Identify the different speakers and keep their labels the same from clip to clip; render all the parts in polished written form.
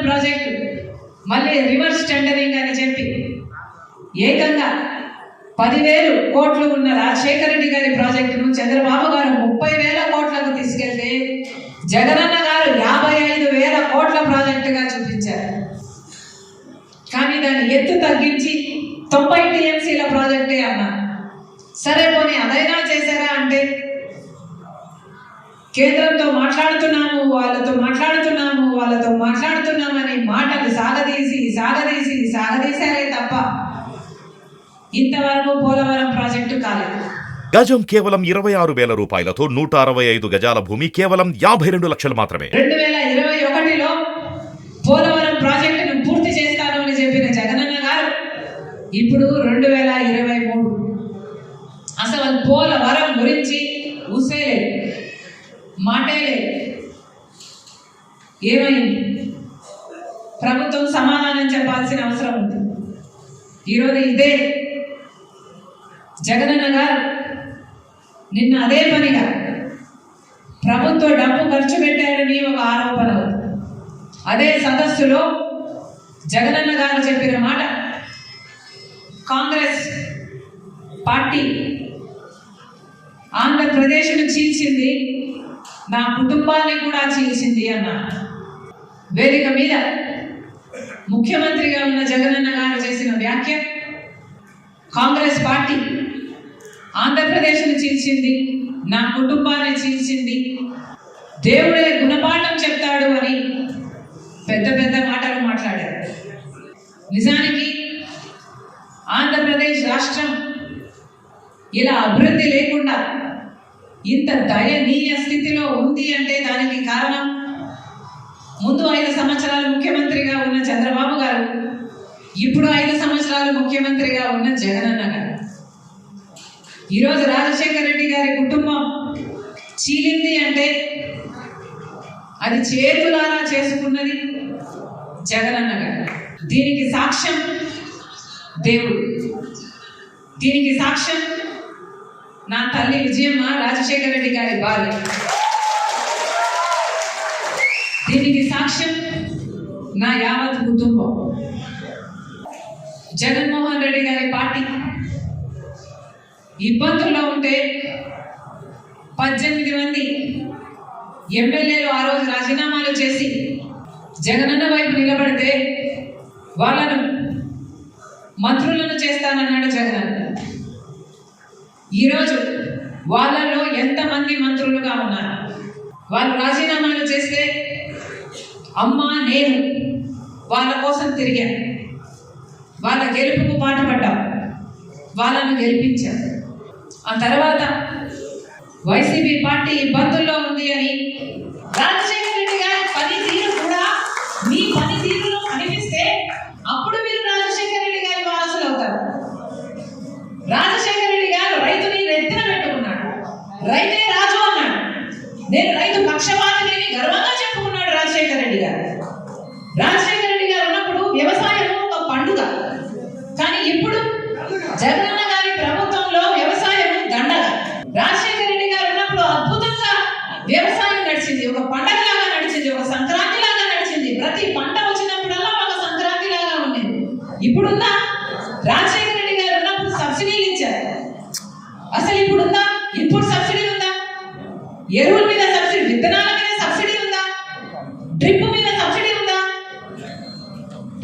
Speaker 1: Project మళ్ళీ reverse tendering అని చెప్పి ఏకంగా 10,000 కోట్లు ఉన్న రాజశేఖర రెడ్డి గారి ప్రాజెక్టును చంద్రబాబు గారు 30,000 కోట్లకు తీసుకెళ్తే జగనన్న గారు 55,000 కోట్ల ప్రాజెక్టుగా చూపించారు. కానీ దాన్ని ఎత్తు తగ్గించి 90 టీఎంసీల ప్రాజెక్టే అన్నారు. సరే పోనీ అదైనా చేశారా అంటే కేంద్రంతో వాళ్ళతో మాట్లాడుతున్నామని మాటలు సాగదీశారే తప్ప ఇంతవరకు పోలవరం ప్రాజెక్టు కాలేదు.
Speaker 2: గజం కేవలం 26,000 రూపాయలతో 165 గజాల భూమి కేవలం 52 లక్షలు మాత్రమే.
Speaker 1: 2021లో పోలవరం ప్రాజెక్టును పూర్తి చేస్తాను అని చెప్పిన జగనన్న గారు ఇప్పుడు 2023 అసలు పోలవరం గురించి ఊసేలేదు, మాటే లేదు. ఏమైంది? ప్రభుత్వం సమాధానం చెప్పాల్సిన అవసరం ఉంది. ఈరోజు ఇదే జగనన్న గారు నిన్న అదే పనిగా ప్రభుత్వ డబ్బు ఖర్చు పెట్టారని ఒక ఆరోపణ. అదే సదస్సులో జగనన్న గారు చెప్పిన మాట, కాంగ్రెస్ పార్టీ ఆంధ్రప్రదేశ్ను చీల్చింది, నా కుటుంబాన్ని కూడా చీల్చింది అన్నారు. వేదిక మీద ముఖ్యమంత్రిగా ఉన్న జగనన్న గారు చేసిన వ్యాఖ్య, కాంగ్రెస్ పార్టీ ఆంధ్రప్రదేశ్ను చీల్చింది, నా కుటుంబాన్ని చీల్చింది, దేవుడే గుణపాఠం చెప్తాడు అని పెద్ద పెద్ద మాటలు మాట్లాడారు. నిజానికి ఆంధ్రప్రదేశ్ రాష్ట్రం ఇలా అభివృద్ధి లేకుండా ఇంత దయనీయ స్థితిలో ఉంది అంటే దానికి కారణం ముందు 5 సంవత్సరాలు ముఖ్యమంత్రిగా ఉన్న చంద్రబాబు గారు, ఇప్పుడు 5 సంవత్సరాలు ముఖ్యమంత్రిగా ఉన్న జగనన్న గారు. ఈరోజు రాజశేఖర రెడ్డి గారి కుటుంబం చీలింది అంటే అది చేతులారా చేసుకున్నది జగనన్న గారు. దీనికి సాక్ష్యం దేవుడు, దీనికి సాక్ష్యం నా తల్లి విజయమ్మ, రాజశేఖర రెడ్డి గారి భార్య, దీనికి సాక్ష్యం నా యావత్ కుటుంబం. జగన్మోహన్ రెడ్డి గారి పార్టీ ఇబ్బందుల్లో ఉంటే 18 మంది ఎమ్మెల్యేలు ఆ రోజు రాజీనామాలు చేసి జగనన్న వైపు నిలబడితే వాళ్ళను మంత్రులను చేస్తానన్నాడు జగనన్న. ఈరోజు వాళ్ళలో ఎంతమంది మంత్రులుగా ఉన్నారు? వాళ్ళు రాజీనామాలు చేస్తే అమ్మ నేను వాళ్ళ కోసం తిరిగాను, వాళ్ళ గెలుపుకు పాటుపడ్డాం, వాళ్ళను గెలిపించాం. ఆ తర్వాత వైసీపీ పార్టీ ఇబ్బందుల్లో ఉంది అని రాజశేఖర రెడ్డి గారి పనితీరు కూడా మీ పనితీరులో కనిపిస్తే అప్పుడు మీరు రాజశేఖర రెడ్డి గారి వారసులు అవుతారు. రాజశేఖర రెడ్డి గారు రైతుని ఎత్తున పెట్టుకున్నాడు, రైతే రాజు అన్నాడు. నేను రైతు పక్షపాతిని గర్వంగా చెప్పుకున్నాడు రాజశేఖర రెడ్డి గారు. రాజశేఖర రెడ్డి గారు ఉన్నప్పుడు వ్యవసాయం ఒక పండుగ, కానీ ఇప్పుడు జగనన్న గారి ప్రభుత్వంలో వ్యవసాయం దండగ. రాజశేఖర రెడ్డి గారు ఉన్నప్పుడు అద్భుతంగా వ్యవసాయం నడిచింది, ఒక పండగలాగా నడిచింది, ఒక సంక్రాంతి లాగా నడిచింది. ప్రతి పంట వచ్చినప్పుడల్లా ఒక సంక్రాంతి లాగా ఉండేది. ఇప్పుడుందా? రాజశేఖర రెడ్డి గారు ఉన్నప్పుడు సబ్సిడీలు ఇచ్చారు, అసలు ఇప్పుడుందా? ఇన్పుట్ సబ్సిడీ ఉందా? ఎరువుల మీద సబ్సిడీ, విత్తనాల మీద సబ్సిడీ ఉందా? డ్రిప్ మీద సబ్సిడీ ఉందా?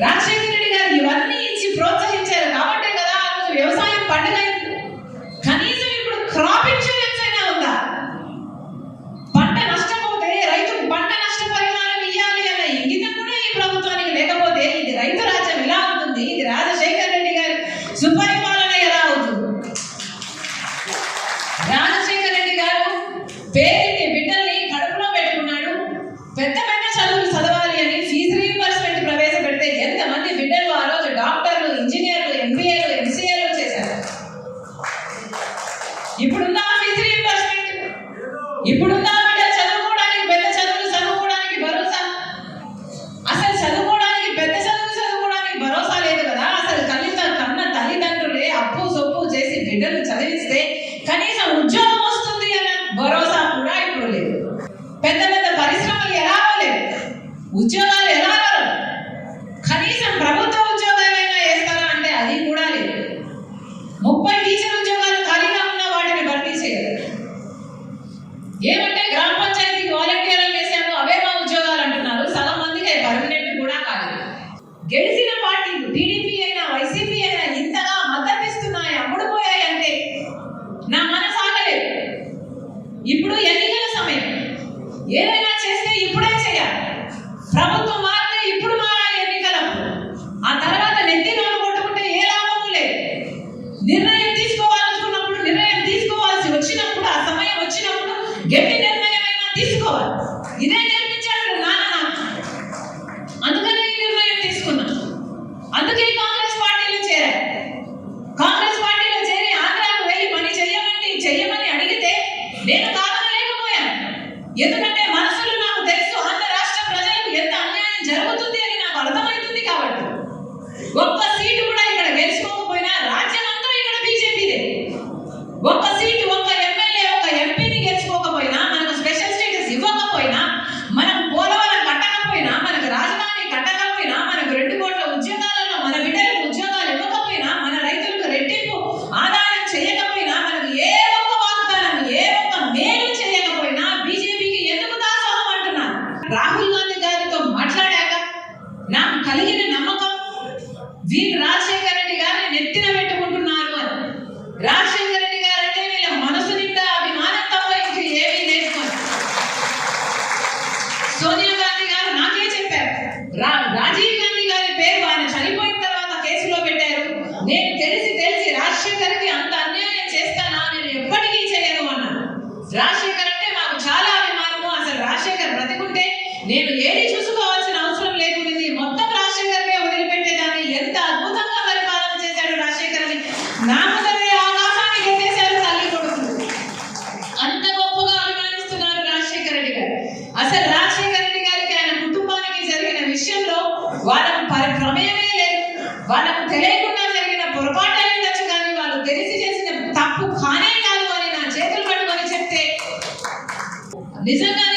Speaker 1: రాజశేఖర రెడ్డి గారు ఇవన్నీ ఇచ్చి ప్రోత్సహించారు కాబట్టే కదా ఆ రోజు వ్యవసాయం పండుగ. కనీసం ఇప్పుడు క్రాప్ ఇన్సూరెన్స్ అయినా ఉందా? పంట నష్టపోతే రైతుకు పంట నష్ట పరిహారం ఇవ్వాలి అన్న ఇంగితం కూడా ఈ ప్రభుత్వానికి లేకపోతే ఇది రైతు రాజ్యం ఎలా అవుతుంది? ఇది రాజశేఖర రెడ్డి గారి సుపరిపాలన ఎలా అవుతుంది? రాజశేఖర రెడ్డి గారు పేరుని బిడ్డల్ని కడుపులో పెట్టుకున్నాడు, పెద్ద పెద్ద చదువులు చదవాలి అని ఫీజు రీయింబర్స్మెంట్ ప్రవేశపెడితే ఎంతమంది బిడ్డలు ఆ రోజు డాక్టర్లు, ఇంజనీర్లు, ఎంబీఏలు, ఎంసీఏలు చేశారు. ఇప్పుడున్న ఫీజు రీయింబర్స్మెంట్, ఇప్పుడున్న బిడ్డలు చదువుకోవడానికి, పెద్ద చదువులు చదువుకోవడానికి భరోసా. అసలు చదువుకోవడానికి, పెద్ద చదువులు చదువుకోవడానికి భరోసా లేదు కదా. అసలు కన్న తల్లిదండ్రులే అప్పు సొప్పు చేసి బిడ్డలు చదివిస్తే కనీసం ఉద్యోగం వస్తుంది అన్న భరోసా కూడా ఇప్పుడు లేదు. పెద్ద పెద్ద పరిశ్రమలు ఎలా లేవు, ఉద్యోగాలు ఎలా రావు. గెలిచిన పార్టీలు టీడీపీ అయినా వైసీపీ అయినా ఇంతగా మద్దతిస్తున్నాయి, అమ్ముడుపోయాయంటే నా మనసు ఆగలేదు. ఇప్పుడు ఎన్నికల సమయం, ఏదైనా చేస్తే ఇప్పుడే చేయాలి. ప్రభుత్వం మారితే ఇప్పుడు మారాలి ఎన్నికలకు. ఆ తర్వాత నెత్తి నోరు కొట్టుకుంటే ఏ లాభము లేదు. నిర్ణయం తీసుకోవాలనుకున్నప్పుడు, నిర్ణయం తీసుకోవాల్సి వచ్చినప్పుడు, ఆ సమయం వచ్చినప్పుడు గట్టి నిర్ణయమైనా తీసుకోవాలి. ఇదే నేర్పించాడు నాన్న నాకు. అందుకనే ఈ నిర్ణయం తీసుకున్నా. అందుకే కాంగ్రెస్ పార్టీలో చేరారు. కాంగ్రెస్ పార్టీలో చేరి ఆంధ్రాకు వెళ్ళి పని చెయ్యమని అడిగితే నేను కాదనలేకపోయాను. ఎందుకంటే మనసులో నాకు తెలుసు ఆంధ్ర రాష్ట్ర ప్రజలకు ఎంత అన్యాయం జరుగుతుంది అని నాకు అర్థమవుతుంది. కాబట్టి ఒక్క సీటు కూడా ఇక్కడ గెలుచుకోకపోయినా రాజ్యం అంతా ఇక్కడ బీజేపీదే. ఒక్క సీటు, ఒక్క ఎమ్మెల్యే, ఒక్క ఎంపీని గెలుచుకోకపోయినా, మనకు స్పెషల్ స్టేటస్ ఇవ్వకపోయినా, మనం పోలవరం కట్టకపోయినా, మనకు రాజధాని కట్టకపోయినా, మనకు 2 కోట్ల ఉద్యోగాలలో మన బిడ్డలకు ఉద్యోగాలు ఇవ్వకపోయినా, మన రైతులకు రెట్టింపు ఆదాయం చేయకపోయినా, మనకు ఏ ఒక్క వాగ్దానం, ఏ ఒక్క మేలు చేయకపోయినా బీజేపీకి ఎందుకు దాసోహం అంటున్నారు? రాహుల్ గాంధీ గారితో మాట్లాడాక నాకు కలిగిన నమ్మకం, వీళ్ళు రాజశేఖర రెడ్డి గారిని నెత్తిన పెట్టుకుంటున్నారు అని. రాజశేఖర రెడ్డి గారంటే వీళ్ళ మనసు నిండా అభిమానం తప్ప ఇంక ఏమీ లేదు అని. సోనియా గాంధీ గారు నాకే చెప్పారు, రాజీవ్ గాంధీ గారి పేరు ఆయన చనిపోయిన తర్వాత కేసులో పెట్టారు. నేను తెలిసి రాజశేఖర్కి అంత అన్యాయం చేస్తానా, నేను ఎప్పటికీ చేయను అన్నాను. రాజశేఖర్ అంటే మాకు చాలా అభిమానము. అసలు రాజశేఖర్ బ్రతికుంటే నేను ఏది చూసుకోవాల్సిన అవసరం లేకుండింది, మొత్తం రాజశేఖర్కే వదిలిపెట్టేదాన్ని. ఎంత అద్భుతంగా పరిపాలన చేశాడు రాజశేఖర్ అని నా ముందరే ఆకాశానికి ఎత్తేశారు తల్లి కొడుకులు. అంత గొప్పగా అభిమానిస్తున్నారు రాజశేఖర రెడ్డి గారు. అసలు రాజశేఖర రెడ్డి గారికి, ఆయన కుటుంబానికి జరిగిన విషయంలో వాళ్ళకు ప్రమేయమే లేదు. వాళ్ళకు తెలియకుండా జరిగిన పొరపాటు అయిందచ్చు, కానీ వాళ్ళు తెలిసి చేసిన తప్పు కానే కాదు అని నా చేతులు పట్టుకొని చెప్తే నిజంగానే